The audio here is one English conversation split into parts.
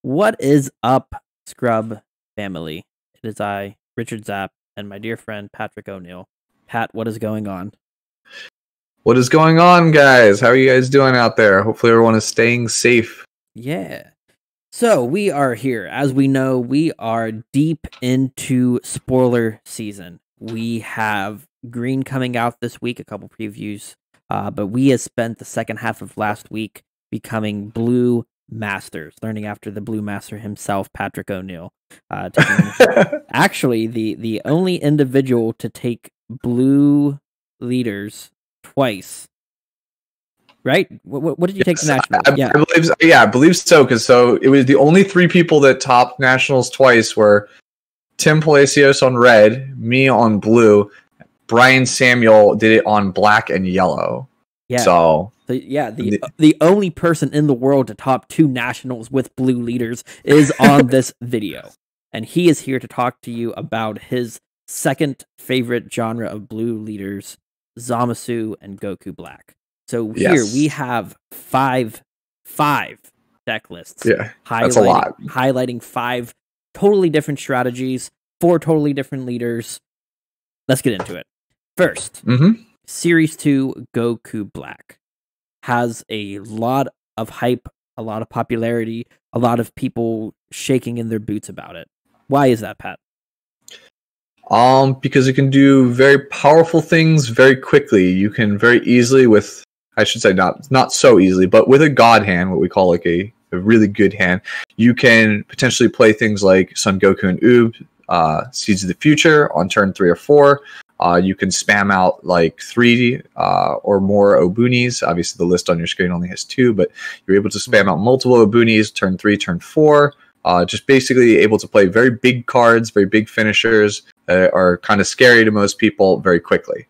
What is up, Scrub family? It is I, Richard Zapp, and my dear friend Patrick O'Neill. Pat, what is going on? What is going on, guys? How are you guys doing out there? Hopefully everyone is staying safe. Yeah. So we are here. As we know, we are deep into spoiler season. We have Green coming out this week, a couple previews, but we have spent the second half of last week becoming Blue Masters, learning after the Blue Master himself, Patrick O'Neill. Actually, the only individual to take blue leaders twice. Right? What did you take to nationals? I believe so. Because it was the only three people that topped nationals twice were Tim Palacios on red, me on blue, Brian Samuel did it on black and yellow. Yeah. So the only person in the world to top two nationals with blue leaders is on this video, and he is here to talk to you about his second favorite genre of blue leaders, Zamasu and Goku Black. So here we have five deck lists. Yeah, that's a lot. Highlighting five totally different strategies, four totally different leaders. Let's get into it. First, Series 2 Goku Black has a lot of hype, a lot of popularity, a lot of people shaking in their boots about it. Why is that, Pat? Because it can do very powerful things very quickly. You can very easily not so easily, but with a god hand, what we call like a really good hand, you can potentially play things like Son Goku and Oob, Seeds of the Future on turn 3 or 4. You can spam out like 3 or more Obunis. Obviously, the list on your screen only has 2, but you're able to spam out multiple Obunis, turn 3, turn 4. Just basically able to play very big cards, very big finishers that are kind of scary to most people very quickly.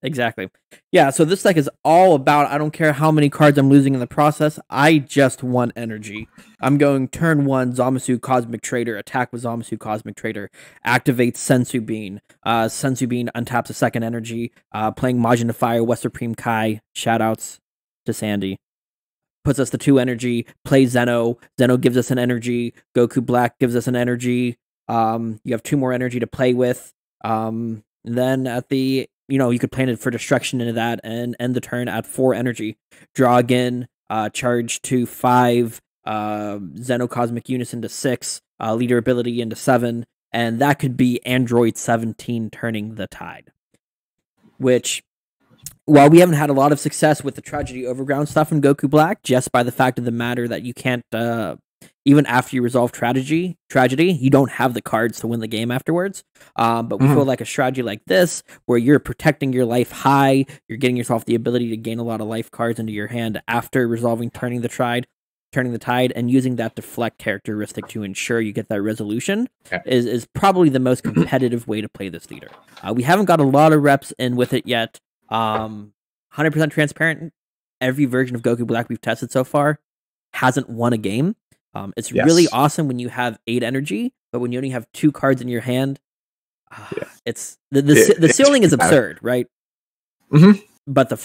Exactly. Yeah, so this deck is all about, I don't care how many cards I'm losing in the process, I just want energy. I'm going turn 1, Zamasu Cosmic Trader, attack with Zamasu Cosmic Trader, activates Sensu Bean. Sensu Bean untaps a second energy, playing Majin of Fire, West Supreme Kai, shoutouts to Sandy. Puts us to 2 energy, plays Zeno. Zeno gives us an energy, Goku Black gives us an energy. You have 2 more energy to play with. Then at the you could plan it for destruction into that and end the turn at 4 energy. Draw again, charge to 5, Zeno Cosmic Unison to 6, leader ability into 7, and that could be Android 17 turning the tide. Which, while we haven't had a lot of success with the Tragedy Overground stuff in Goku Black, just by the fact of the matter that you can't, even after you resolve tragedy, you don't have the cards to win the game afterwards. But we feel like a strategy like this, where you're protecting your life high, you're getting yourself the ability to gain a lot of life cards into your hand after resolving turning the tide, and using that deflect characteristic to ensure you get that resolution is probably the most competitive way to play this leader. We haven't got a lot of reps in with it yet. 100% transparent, every version of Goku Black we've tested so far hasn't won a game. It's really awesome when you have 8 energy, but when you only have 2 cards in your hand, it's the ceiling is absurd, right? But the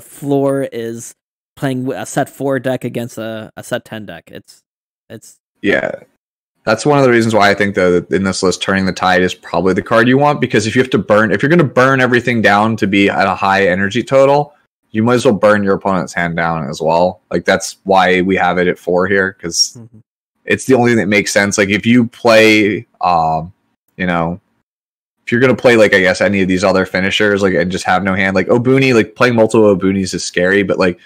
floor is playing a set 4 deck against a set 10 deck. It's that's one of the reasons why I think that in this list, Turning the Tide is probably the card you want, because if you're going to burn everything down to be at a high energy total, you might as well burn your opponent's hand down as well. Like, that's why we have it at 4 here, because it's the only thing that makes sense. Like, if you play, if you're going to play, like, I guess, any of these other finishers, like, and just have no hand, like, Obuni, like, playing multiple Obunis is scary, but, like,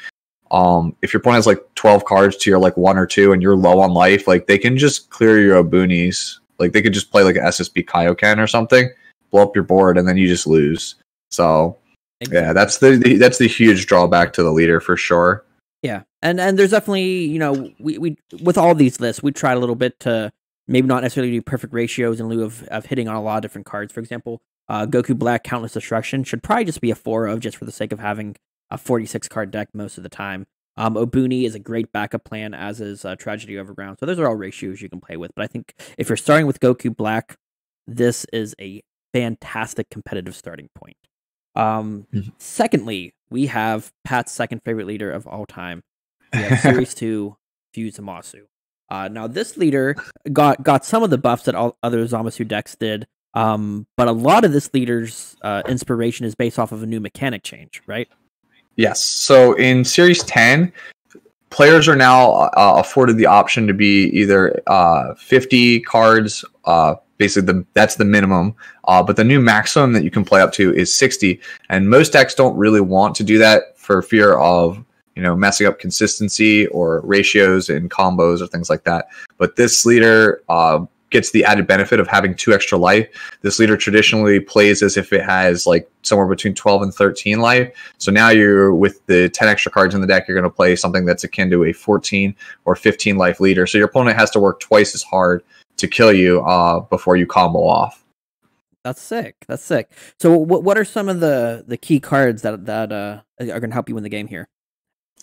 if your opponent has, like, 12 cards to your, like, 1 or 2, and you're low on life, like, they can just clear your Obunis. Like, they could just play, like, an SSB Kaioken or something, blow up your board, and then you just lose. So... exactly. Yeah, that's the huge drawback to the leader for sure. Yeah, and there's definitely, we with all these lists, we try a little bit to maybe not necessarily do perfect ratios in lieu of hitting on a lot of different cards. For example, Goku Black Countless Destruction should probably just be a 4 of, just for the sake of having a 46 card deck most of the time. Obuni is a great backup plan, as is Tragedy Overground. So those are all ratios you can play with. But I think if you're starting with Goku Black, this is a fantastic competitive starting point. Secondly, we have Pat's second favorite leader of all time. We have Series 2 Zamasu. Now this leader got some of the buffs that all other Zamasu decks did, but a lot of this leader's inspiration is based off of a new mechanic change, right? Yes. So in Series 10, players are now afforded the option to be either 50 cards, basically that's the minimum, but the new maximum that you can play up to is 60, and most decks don't really want to do that for fear of messing up consistency or ratios and combos or things like that. But this leader gets the added benefit of having 2 extra life. This leader traditionally plays as if it has like somewhere between 12 and 13 life. So now you're with the 10 extra cards in the deck, you're going to play something that's akin to a 14 or 15 life leader. So your opponent has to work twice as hard to kill you before you combo off. That's sick. That's sick. So what are some of the key cards that are going to help you win the game here?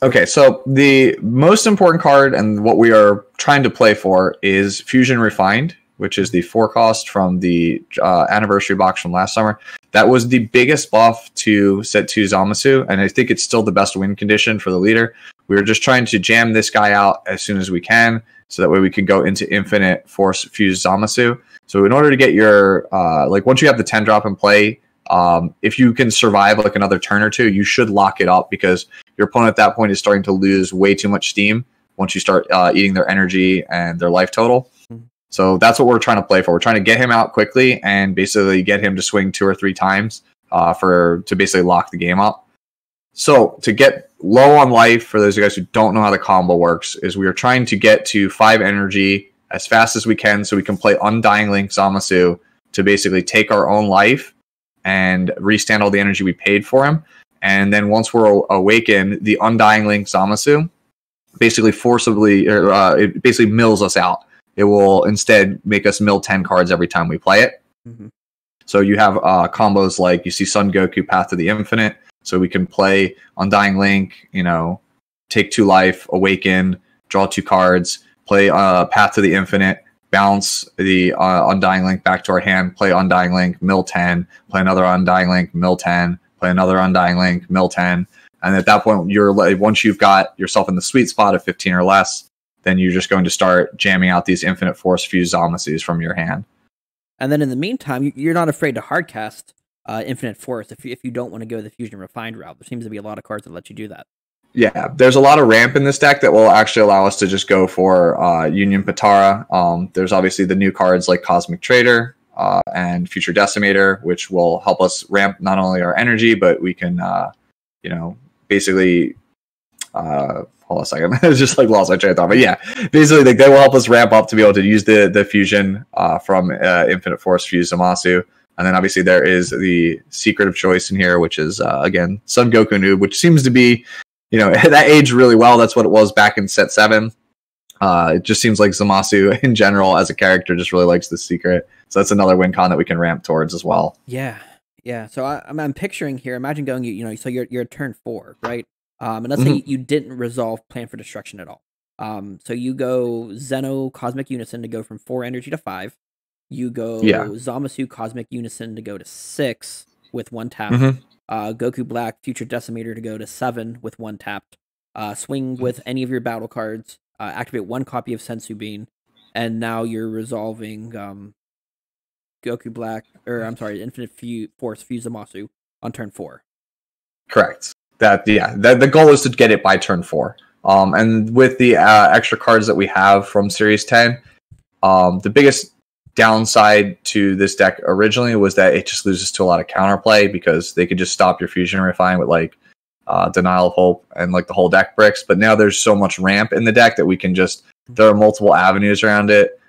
Okay, so the most important card and what we are trying to play for is Fusion Refined, which is the 4 cost from the anniversary box from last summer. That was the biggest buff to set 2 Zamasu, and I think it's still the best win condition for the leader. We were just trying to jam this guy out as soon as we can, so that way we can go into infinite Force Fuse Zamasu. So in order to get your, once you have the 10 drop in play, if you can survive like another turn or two, you should lock it up, because your opponent at that point is starting to lose way too much steam once you start eating their energy and their life total. Mm-hmm. So that's what we're trying to play for. We're trying to get him out quickly and basically get him to swing 2 or 3 times to basically lock the game up. So to get low on life, for those of you guys who don't know how the combo works, is we are trying to get to 5 energy as fast as we can so we can play Undying Link Zamasu to basically take our own life and restand all the energy we paid for him. And then once we're awakened, the Undying Link Zamasu basically it basically mills us out. It will instead make us mill 10 cards every time we play it. Mm-hmm. So you have combos like you see Son Goku Path to the Infinite. So we can play Undying Link, take 2 life, awaken, draw 2 cards, play Path to the Infinite, bounce the Undying Link back to our hand, play Undying Link, mill 10, play another Undying Link, mill 10, play another Undying Link, mill 10. And at that point, once you've got yourself in the sweet spot of 15 or less, then you're just going to start jamming out these Infinite Force Fuse Zamasus from your hand. And then in the meantime, you're not afraid to hardcast Infinite Force if you don't want to go the Fusion Refined route. There seems to be a lot of cards that let you do that. Yeah, there's a lot of ramp in this deck that will actually allow us to just go for Union Patara. There's obviously the new cards like Cosmic Trader and Future Decimator, which will help us ramp not only our energy, but we can, basically... hold on a second. I was just lost my train of thought. But yeah, basically they will help us ramp up to be able to use the fusion from Infinite Force Fuse Zamasu. And then obviously there is the secret of choice in here, which is, again, Son Goku Noob, which seems to be... that aged really well. That's what it was back in set 7. It just seems like Zamasu in general as a character just really likes the secret. So that's another win con that we can ramp towards as well. Yeah. So I'm picturing here. Imagine going, so you're at turn 4, right? And let's say you didn't resolve Plan for Destruction at all. So you go Zeno Cosmic Unison to go from 4 energy to 5. You go Zamasu Cosmic Unison to go to 6 with 1 tap. Goku Black Future Decimator to go to 7 with 1 tapped. Swing with any of your battle cards. Activate 1 copy of Sensu Bean, and now you're resolving Goku Black, Infinite Force Fuse Zamasu on turn 4. Correct. The goal is to get it by turn 4. And with the extra cards that we have from Series 10, the biggest downside to this deck originally was that it just loses to a lot of counterplay, because they could just stop your Fusion Refine with Denial of Hope and the whole deck bricks. But now there's so much ramp in the deck that we can there are multiple avenues around it.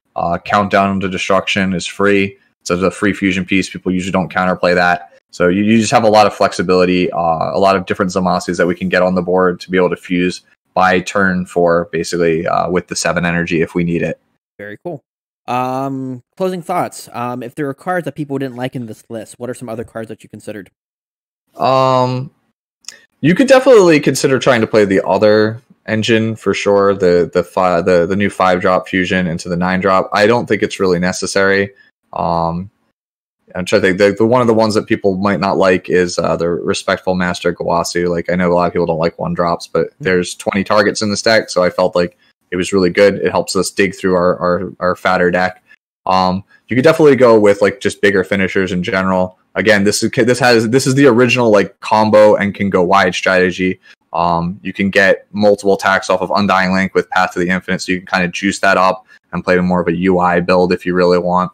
Countdown to Destruction is free, so it's a free fusion piece. People usually don't counterplay that, so you just have a lot of flexibility, a lot of different Zamasus that we can get on the board to be able to fuse by turn 4, basically with the 7 energy if we need it. Very cool. Closing thoughts. If there are cards that people didn't like in this list, what are some other cards that you considered? You could definitely consider trying to play the other engine for sure. The new 5-drop fusion into the 9-drop. I don't think it's really necessary. I'm trying to think. The one of the ones that people might not like is the Respectful Master Gawasu. I know a lot of people don't like 1-drops, but there's 20 targets in this deck, so I felt like it was really good. It helps us dig through our fatter deck. You could definitely go with like just bigger finishers in general. Again, this is the original like combo and can go wide strategy. You can get multiple attacks off of Undying Link with Path to the Infinite, so you can kind of juice that up and play more of a UI build if you really want.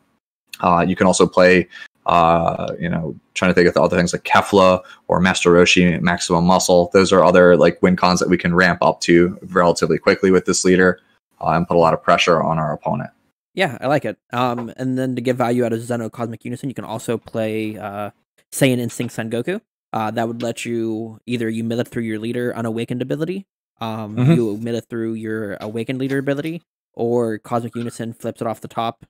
You can also play, trying to think of the other things like Kefla or Master Roshi, Maximum Muscle. Those are other like win cons that we can ramp up to relatively quickly with this leader and put a lot of pressure on our opponent. Yeah, I like it. And then to get value out of Zeno Cosmic Unison, you can also play Saiyan Instinct Sengoku. That would let you either you mill it through your leader unawakened ability, you mill it through your awakened leader ability, or Cosmic Unison flips it off the top,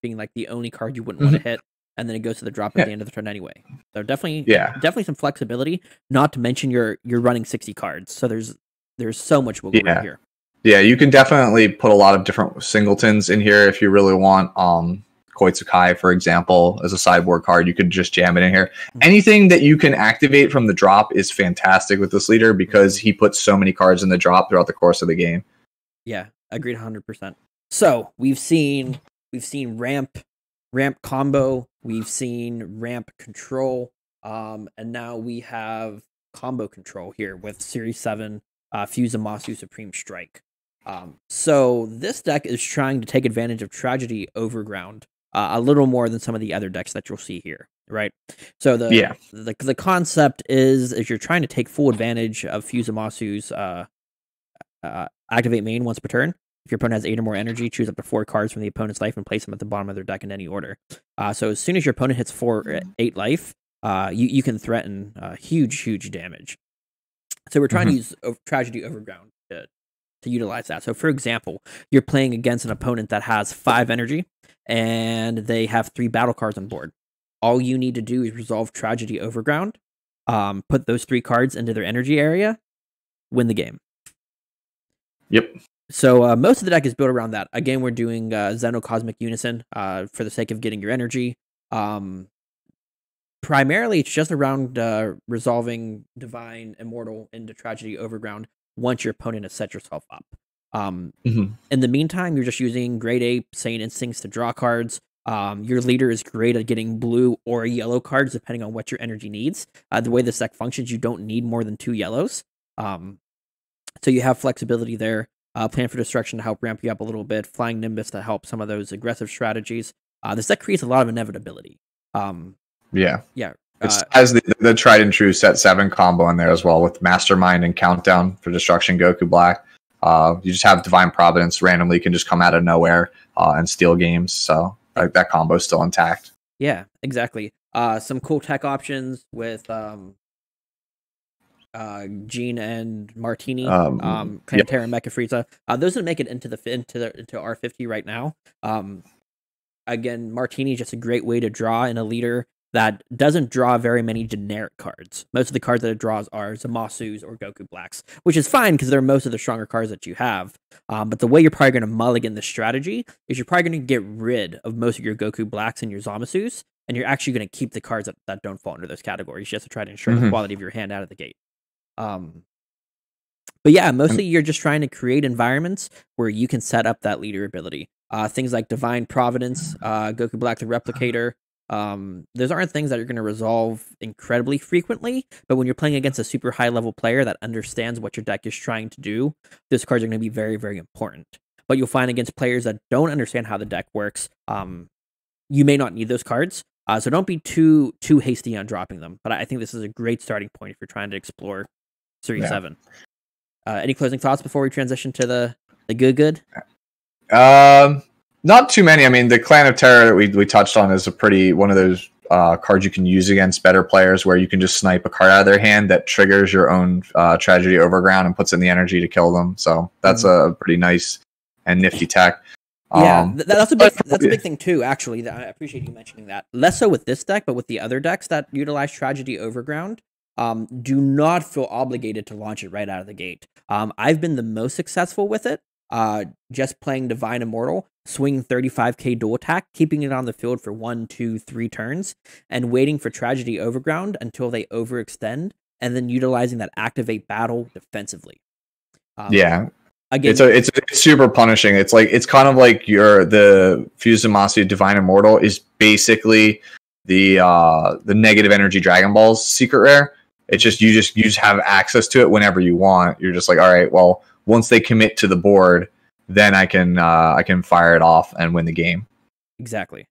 being like the only card you wouldn't want to hit, and then it goes to the drop at the end of the turn anyway. So definitely some flexibility. Not to mention you're running 60 cards, so there's so much wiggle room here. Yeah, you can definitely put a lot of different singletons in here if you really want. Koitsukai, for example, as a sideboard card, you could just jam it in here. Anything that you can activate from the drop is fantastic with this leader because he puts so many cards in the drop throughout the course of the game. Yeah, agreed 100%. So we've seen ramp combo, we've seen ramp control, and now we have combo control here with Series 7 Fuse Zamasu Supreme Strike. So this deck is trying to take advantage of Tragedy Overground a little more than some of the other decks that you'll see here, right? So the concept is you're trying to take full advantage of Fuse Zamasu's activate main once per turn. If your opponent has 8 or more energy, choose up to 4 cards from the opponent's life and place them at the bottom of their deck in any order. So as soon as your opponent hits 8 life, you can threaten huge damage. So we're trying to use Tragedy Overground to utilize that. So for example, you're playing against an opponent that has 5 energy and they have 3 battle cards on board. All you need to do is resolve Tragedy Overground, put those 3 cards into their energy area, win the game. Yep. So most of the deck is built around that. Again, we're doing Zeno Cosmic Unison for the sake of getting your energy. Primarily, it's just around resolving Divine Immortal into Tragedy Overground once your opponent has set yourself up. In the meantime, you're just using Great Ape, Saiyan Instincts to draw cards. Your leader is great at getting blue or yellow cards, depending on what your energy needs. The way this deck functions, you don't need more than 2 yellows. So you have flexibility there. Plan for Destruction to help ramp you up a little bit. Flying Nimbus to help some of those aggressive strategies. This deck creates a lot of inevitability. Yeah. It Uh, has the tried and true set 7 combo in there as well with Mastermind and Countdown for Destruction Goku Black. You just have Divine Providence randomly can just come out of nowhere and steal games. So that combo is still intact. Yeah, exactly. Some cool tech options with Gene and Martini, Planetara and Mecha Frieza. Those would make it into R50 right now. Again, Martini is just a great way to draw in a leader that doesn't draw very many generic cards. Most of the cards that it draws are Zamasu's or Goku Blacks, which is fine because they're most of the stronger cards that you have. But the way you're probably going to mulligan this strategy is you're probably going to get rid of most of your Goku Blacks and your Zamasu's, and you're actually going to keep the cards that don't fall into those categories just to try to ensure the quality of your hand out of the gate. But yeah, mostly you're just trying to create environments where you can set up that leader ability. Things like Divine Providence, Goku Black the Replicator. Those aren't things that you're going to resolve incredibly frequently, but when you're playing against a super high level player that understands what your deck is trying to do, those cards are going to be very, very important. But you'll find against players that don't understand how the deck works, you may not need those cards. So don't be too hasty on dropping them. But I think this is a great starting point if you're trying to explore Series 7. Any closing thoughts before we transition to the good? Not too many. I mean, the Clan of Terror that we touched on is one of those cards you can use against better players where you can just snipe a card out of their hand that triggers your own Tragedy Overground and puts in the energy to kill them. So that's a pretty nice and nifty tech. Yeah, that's a big thing too, actually. I appreciate you mentioning that. Less so with this deck, but with the other decks that utilize Tragedy Overground, do not feel obligated to launch it right out of the gate. I've been the most successful with it. Just playing Divine Immortal, swinging 35k dual attack, keeping it on the field for 1, 2, 3 turns, and waiting for Tragedy Overground until they overextend, and then utilizing that Activate Battle defensively. Yeah. Again, it's super punishing. It's kind of like the Zamasu Divine Immortal is basically the negative energy Dragon Balls secret rare. It's just you just have access to it whenever you want. You're just like, all right, well, once they commit to the board, then I can fire it off and win the game. Exactly.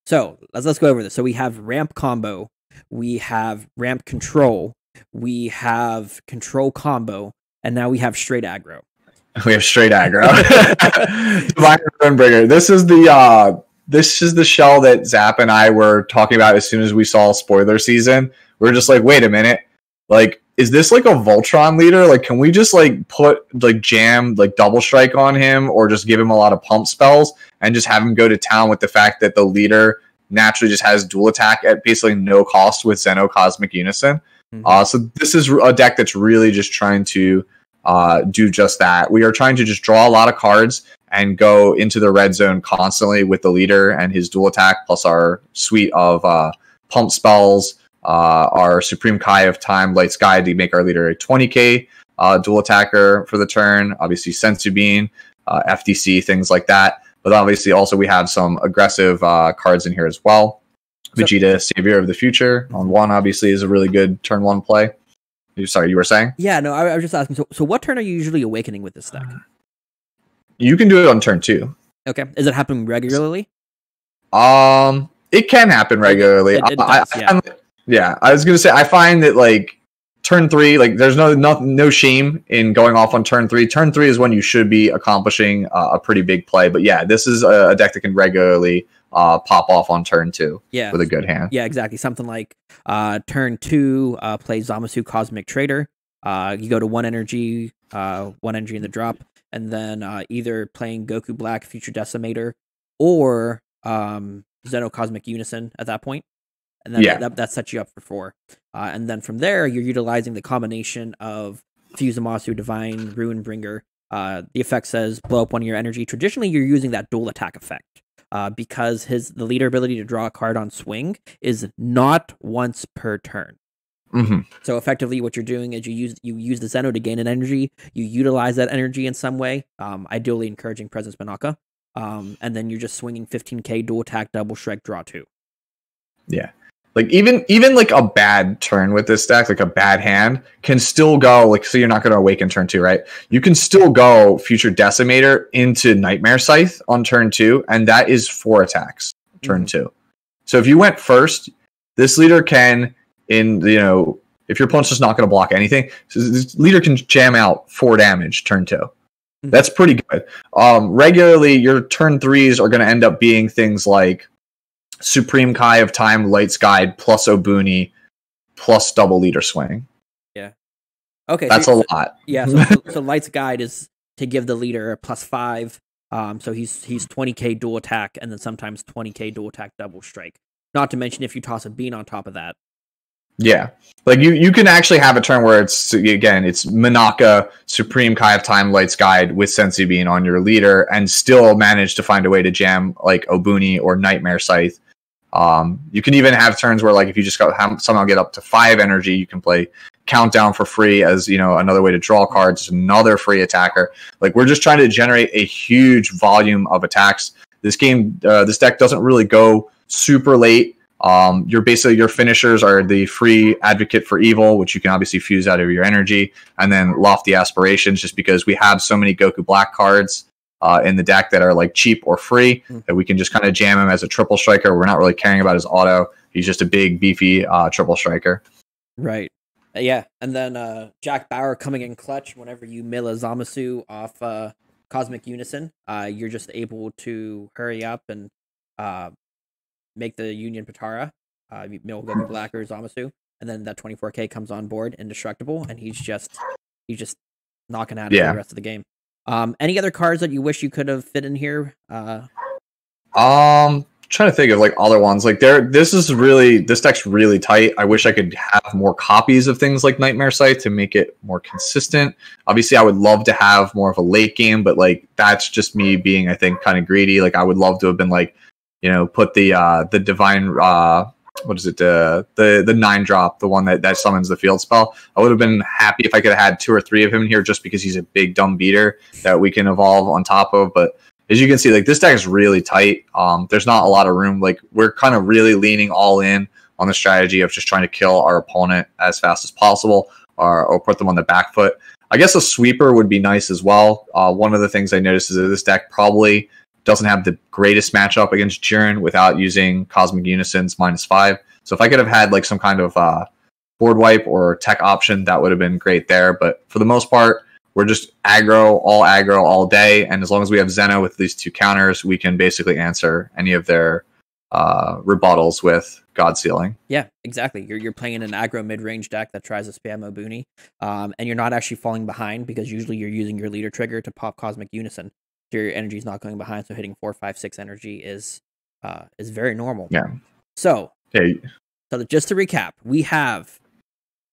So let's go over this. So we have ramp combo, we have ramp control, we have control combo, and now we have straight aggro. We have straight aggro. Divine Runebringer. This is the shell that Zapp and I were talking about as soon as we saw spoiler season. We're just like, wait a minute, like, is this like a Voltron leader? Like, can we just like put like jam like double strike on him, or just give him a lot of pump spells and just have him go to town with the fact that the leader naturally just has dual attack at basically no cost with Zeno Cosmic Unison? So this is a deck that's really just trying to do just that. We are trying to just draw a lot of cards and go into the red zone constantly with the leader and his dual attack, plus our suite of pump spells, our Supreme Kai of Time, Light Sky to make our leader a 20k dual attacker for the turn. Obviously, Sensu Bean, FDC, things like that. But obviously, also we have some aggressive cards in here as well. Vegeta, Savior of the Future on 1 obviously is a really good turn 1 play. Sorry, you were saying? Yeah, no, I was just asking. So what turn are you usually awakening with this deck? You can do it on turn 2. Okay. Is it happening regularly? It can happen regularly. It does, yeah, I was gonna say I find that like turn 3, like there's no shame in going off on turn 3. Turn 3 is when you should be accomplishing a pretty big play. But yeah, this is a deck that can regularly pop off on turn 2 with a good hand. Yeah, exactly. Something like turn 2 play Zamasu Cosmic Trader. You go to 1 energy in the drop, and then either playing Goku Black, Future Decimator, or Zeno Cosmic Unison at that point. And then that sets you up for 4. And then from there, you're utilizing the combination of Fuse Zamasu, Divine, Runebringer. The effect says blow up 1 of your energy. Traditionally, you're using that dual attack effect. Because the leader ability to draw a card on swing is not once per turn. So effectively, what you're doing is you use the Zeno to gain an energy. You utilize that energy in some way, ideally encouraging Presence Banaka, and then you're just swinging 15k dual attack, double strike, draw 2. Yeah, like even like a bad turn with this deck, like a bad hand, can still go like, so you're not going to awaken turn 2, right? You can still go Future Decimator into Nightmare Scythe on turn 2, and that is 4 attacks turn 2. So if you went first, this leader can, if your opponent's just not going to block anything, so this leader can jam out 4 damage turn 2. That's pretty good. Regularly, your turn 3s are going to end up being things like Supreme Kai of Time, Light's Guide, plus Obuni, plus double leader swing. Yeah. Okay. That's a lot. Yeah. So Light's Guide is to give the leader a +5. So he's 20k dual attack, and then sometimes 20k dual attack double strike. Not to mention if you toss a bean on top of that. Yeah. Like you can actually have a turn where it's Manaka, Supreme Kai of Time, Light's Guide with Sensu Bean on your leader, and still manage to find a way to jam like Obuni or Nightmare Scythe. You can even have turns where, like, if you just somehow get up to 5 energy, you can play Countdown for free as, another way to draw cards, another free attacker. Like, we're just trying to generate a huge volume of attacks. This deck doesn't really go super late. Your finishers are the free Advocate for Evil, which you can obviously fuse out of your energy, and then Lofty Aspirations, just because we have so many Goku Black cards in the deck that are like cheap or free that we can just kind of jam him as a triple striker. We're not really caring about his auto. He's just a big, beefy triple striker. Right. Yeah. And then Jack Bauer coming in clutch whenever you mill a Zamasu off Cosmic Unison. You're just able to hurry up and make the Union Patara, mill Goku Black or Zamasu, and then that 24k comes on board, indestructible, and he's just knocking out the rest of the game. Any other cards that you wish you could have fit in here? Trying to think of like other ones. Like this deck's really tight. I wish I could have more copies of things like Nightmare Scythe to make it more consistent. Obviously, I would love to have more of a late game, but like that's just me being, I think, kind of greedy. Like I would love to have been like, put the divine what is it? The 9-drop, the one that summons the field spell. I would have been happy if I could have had 2 or 3 of him in here, just because he's a big dumb beater that we can evolve on top of. But as you can see, like, this deck is really tight. There's not a lot of room. Like, we're kind of really leaning all in on the strategy of just trying to kill our opponent as fast as possible, or put them on the back foot. I guess a sweeper would be nice as well. One of the things I noticed is that this deck probably doesn't have the greatest matchup against Jiren without using Cosmic Unison's -5. So if I could have had like some kind of board wipe or tech option, that would have been great there. But for the most part, we're just aggro all day. And as long as we have Zeno with these 2 counters, we can basically answer any of their rebuttals with God Sealing. Yeah, exactly. You're playing an aggro mid-range deck that tries to spam Obuni, and you're not actually falling behind, because usually you're using your leader trigger to pop Cosmic Unison. So your energy is not going behind, so hitting 4, 5, 6 energy is very normal. Yeah. So, Okay. So just to recap, we have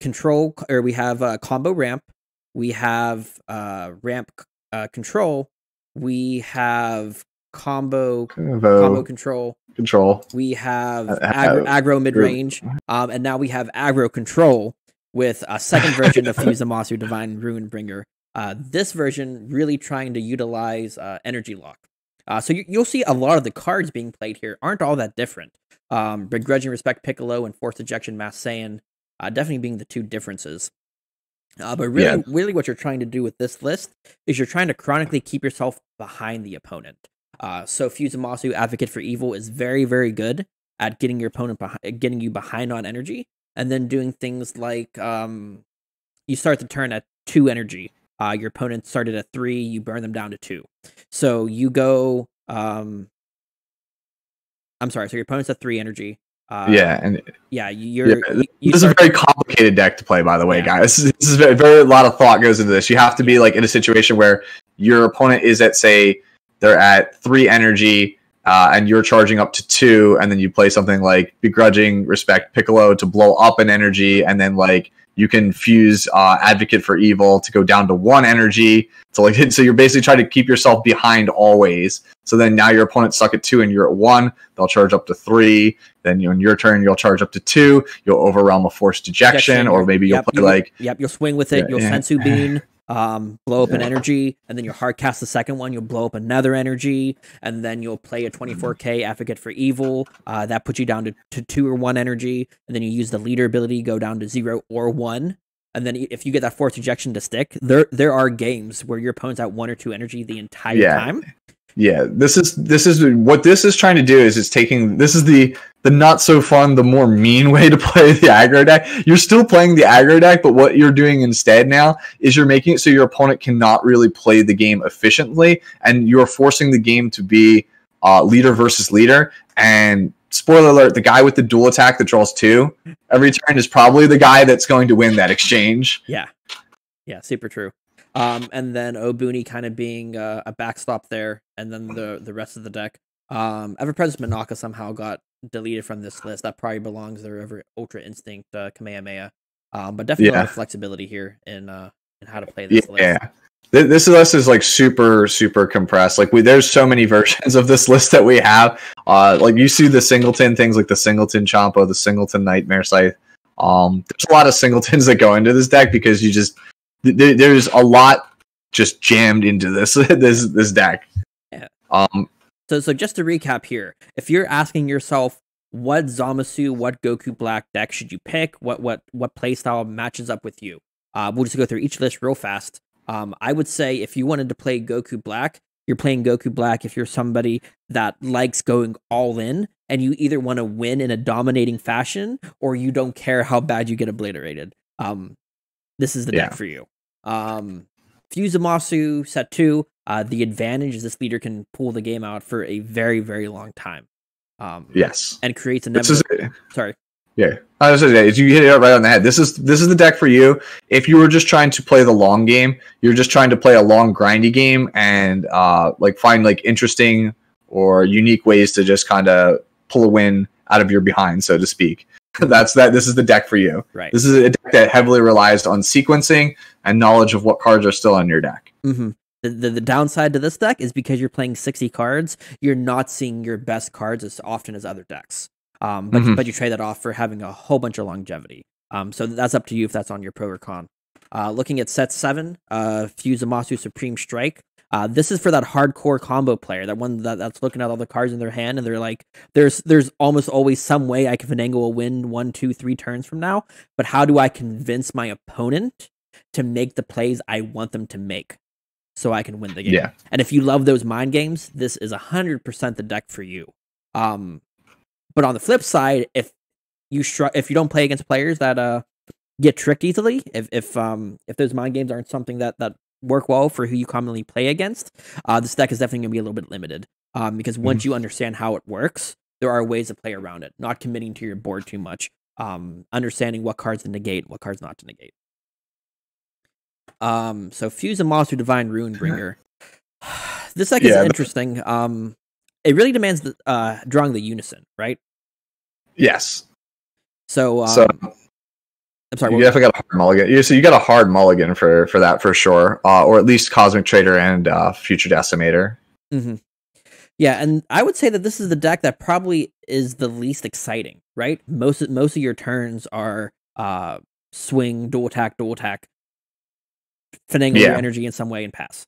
control, or we have combo ramp, we have ramp control, we have combo control. We have aggro mid range, and now we have aggro control with a second version of Fuse Zamasu Divine Ruin Bringer. This version really trying to utilize energy lock. So you'll see a lot of the cards being played here aren't all that different. Begrudging Respect Piccolo and Forced Ejection Mass Saiyan definitely being the 2 differences. But really what you're trying to do with this list is you're trying to chronically keep yourself behind the opponent. So Fuse Zamasu, Advocate for Evil, is very, very good at getting your opponent getting you behind on energy, and then doing things like you start the turn at 2 energy. Your opponent started at 3, you burn them down to 2. So you go so your opponent's at 3 energy. This is a very complicated deck to play, by the way, guys. This is very a lot of thought goes into this. You have to be like in a situation where your opponent is at, say, they're at 3 energy, and you're charging up to 2, and then you play something like Begrudging Respect Piccolo to blow up an energy, and then like you can fuse Advocate for Evil to go down to 1 energy. So you're basically trying to keep yourself behind always. So then now your opponent's stuck at 2 and you're at 1. They'll charge up to 3. Then on your turn, you'll charge up to 2. You'll overwhelm a Forced Ejection, or maybe you'll play you'll swing with it. You'll Sensu Bean, blow up an energy, and then you'll hard cast the second one. You'll blow up another energy, and then you'll play a 24k Advocate for Evil. That puts you down to 2 or 1 energy, and then you use the leader ability, go down to 0 or 1. And then if you get that Forced Ejection to stick, there are games where your opponent's at 1 or 2 energy the entire time. Yeah, this is what this is trying to do is it's taking this is the not so fun, the more mean way to play the aggro deck. You're still playing the aggro deck, but what you're doing instead now is you're making it so your opponent cannot really play the game efficiently, and you're forcing the game to be leader versus leader. And spoiler alert, the guy with the dual attack that draws 2 every turn is probably the guy that's going to win that exchange. Yeah, super true. And then Obuni kind of being a backstop there, and then the rest of the deck. Ever Presence Monaka somehow got deleted from this list. That probably belongs there over Ultra Instinct Kamehameha. But definitely a lot of flexibility here in how to play this list. Yeah. This list is like super, super compressed. Like there's so many versions of this list that we have. Like you see the singleton things like the singleton Champo, the singleton Nightmare Scythe. There's a lot of singletons that go into this deck because there's a lot just jammed into this deck. Yeah. So just to recap here, if you're asking yourself what Zamasu, what Goku Black deck should you pick, what playstyle matches up with you, we'll just go through each list real fast. I would say if you wanted to play Goku Black, you're playing Goku Black if you're somebody that likes going all in and you either want to win in a dominating fashion or you don't care how bad you get obliterated. This is the deck for you. Fuse Zamasu set 2. The advantage is this leader can pull the game out for a very, very long time. Yes. And creates a sorry. Yeah. I was gonna say, you hit it right on the head. This is the deck for you. If you were just trying to play the long game, you're just trying to play a long grindy game and find interesting or unique ways to just kind of pull a win out of your behind, so to speak. This is the deck for you. Right. This is a deck that heavily relies on sequencing and knowledge of what cards are still in your deck. Mm-hmm. The downside to this deck is because you're playing 60 cards, you're not seeing your best cards as often as other decks. But you trade that off for having a whole bunch of longevity. So that's up to you if that's on your pro or con. Looking at set 7, Fuse Zamasu Supreme Strike. This is for that hardcore combo player, that one that's looking at all the cards in their hand and they're like, there's almost always some way I can finagle a win 1, 2, 3 turns from now, but how do I convince my opponent to make the plays I want them to make so I can win the game? Yeah. And if you love those mind games, this is 100% the deck for you. But on the flip side, if you don't play against players that get tricked easily, if those mind games aren't something that work well for who you commonly play against, this deck is definitely going to be a little bit limited, because once you understand how it works, there are ways to play around it, not committing to your board too much, understanding what cards to negate, what cards not to negate. So Fuse Zamasu Divine Runebringer. This deck is interesting. It really demands drawing the unison, right? Yes. So I'm sorry. You definitely got a hard mulligan. So you got a hard mulligan for that for sure, or at least Cosmic Trader and Future Decimator. Mm-hmm. Yeah, and I would say that this is the deck that probably is the least exciting, right? Most of your turns are swing, dual attack, finagle your energy in some way and pass.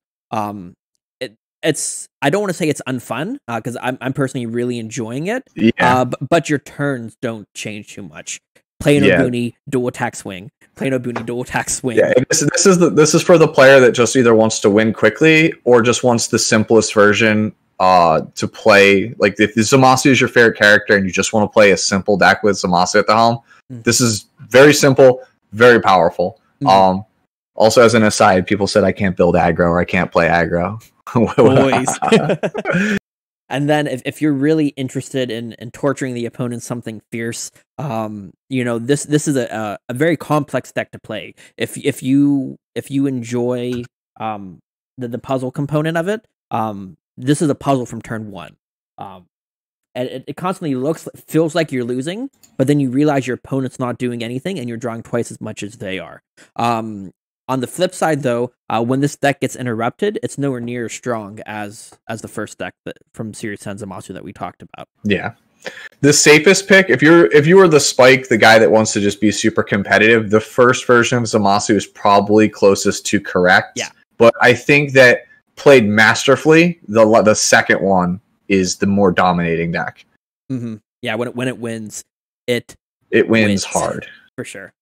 It's I don't want to say it's unfun, because I'm personally really enjoying it. Yeah. But your turns don't change too much. Play no Boony, dual attack swing. Play no Boony, dual attack swing. Yeah, this is for the player that just either wants to win quickly or just wants the simplest version to play. Like if Zamasu is your favorite character and you just want to play a simple deck with Zamasu at the helm, this is very simple, very powerful. Also, as an aside, people said I can't build aggro or I can't play aggro. Always. And then if you're really interested in torturing the opponent something fierce, this is a very complex deck to play. If you enjoy the puzzle component of it, this is a puzzle from turn 1. And it constantly feels like you're losing, but then you realize your opponent's not doing anything and you're drawing twice as much as they are. On the flip side, though, when this deck gets interrupted, it's nowhere near as strong as the first deck from Series 10 Zamasu that we talked about. Yeah. The safest pick, if you were the Spike, the guy that wants to just be super competitive, the first version of Zamasu is probably closest to correct. Yeah. But I think that played masterfully, the second one is the more dominating deck. Mm-hmm. Yeah, when it wins, it wins hard. For sure.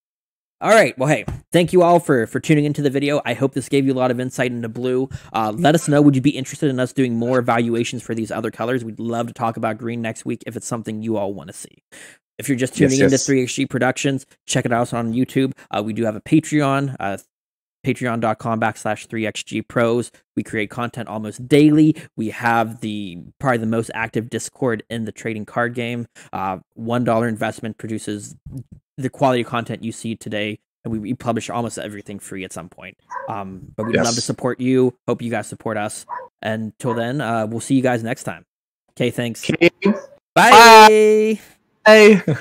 All right. Well, hey, thank you all for tuning into the video. I hope this gave you a lot of insight into blue. Let us know. Would you be interested in us doing more evaluations for these other colors? We'd love to talk about green next week if it's something you all want to see. If you're just tuning into 3XG Productions, check it out on YouTube. We do have a Patreon, patreon.com/3XG Pros. We create content almost daily. We have probably the most active Discord in the trading card game. $1 investment produces the quality of content you see today, and we publish almost everything free at some point. But we'd love to support you. Hope you guys support us. Until then, we'll see you guys next time. Okay, thanks. Okay. Bye. Bye.